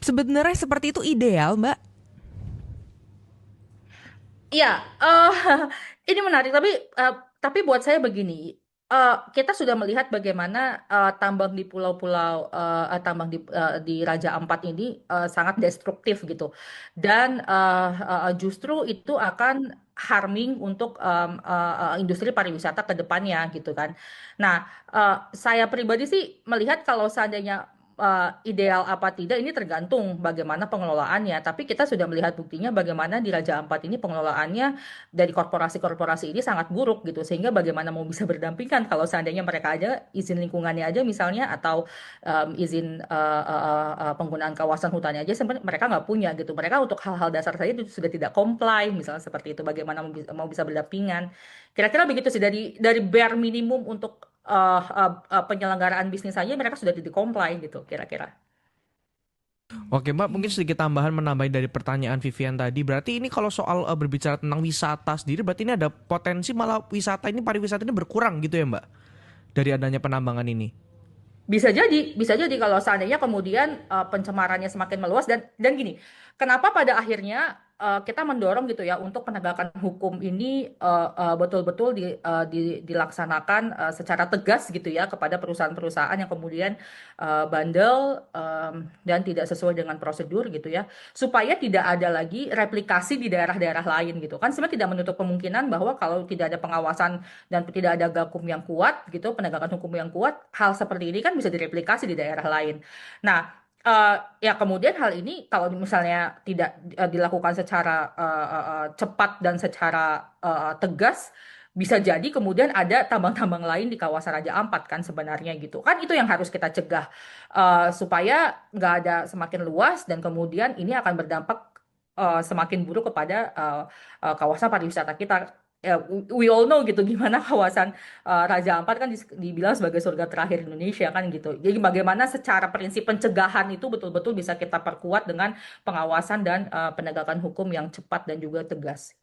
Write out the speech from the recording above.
sebenarnya seperti itu ideal, Mbak? Iya, ini menarik. Tapi buat saya begini, kita sudah melihat bagaimana tambang di pulau-pulau, tambang di Raja Ampat ini sangat destruktif gitu, dan justru itu akan harming untuk industri pariwisata ke depannya gitu kan. Nah, saya pribadi sih melihat kalau seandainya ideal apa tidak ini tergantung bagaimana pengelolaannya. Tapi kita sudah melihat buktinya bagaimana di Raja Ampat ini pengelolaannya dari korporasi-korporasi ini sangat buruk gitu. Sehingga bagaimana mau bisa berdampingan kalau seandainya mereka aja izin lingkungannya aja misalnya, atau izin penggunaan kawasan hutannya aja sebenarnya mereka nggak punya gitu. Mereka untuk hal-hal dasar saja itu sudah tidak comply misalnya seperti itu. Bagaimana mau bisa berdampingan? Kira-kira begitu sih, dari bare minimum untuk penyelenggaraan bisnis saja mereka sudah tidak comply gitu kira-kira. Oke Mbak, mungkin sedikit tambahan menambahin dari pertanyaan Vivian tadi. Berarti ini kalau soal berbicara tentang wisata sendiri, berarti ini ada potensi malah wisata ini, pariwisata ini berkurang gitu ya Mbak? Dari adanya penambangan ini. Bisa jadi kalau seandainya kemudian pencemarannya semakin meluas, dan gini, kenapa pada akhirnya kita mendorong gitu ya untuk penegakan hukum ini betul-betul dilaksanakan secara tegas gitu ya kepada perusahaan-perusahaan yang kemudian bandel, dan tidak sesuai dengan prosedur gitu ya, supaya tidak ada lagi replikasi di daerah-daerah lain gitu kan. Sebenarnya tidak menutup kemungkinan bahwa kalau tidak ada pengawasan dan tidak ada gakum yang kuat gitu, penegakan hukum yang kuat, hal seperti ini kan bisa direplikasi di daerah lain. Nah, ya kemudian hal ini kalau misalnya tidak dilakukan secara cepat dan secara tegas, bisa jadi kemudian ada tambang-tambang lain di kawasan Raja Ampat kan sebenarnya gitu. Kan itu yang harus kita cegah, supaya nggak ada semakin luas dan kemudian ini akan berdampak semakin buruk kepada kawasan pariwisata kita. Ya, we all know gitu gimana kawasan Raja Ampat kan dibilang sebagai surga terakhir Indonesia kan gitu. Jadi bagaimana secara prinsip pencegahan itu betul-betul bisa kita perkuat dengan pengawasan dan penegakan hukum yang cepat dan juga tegas.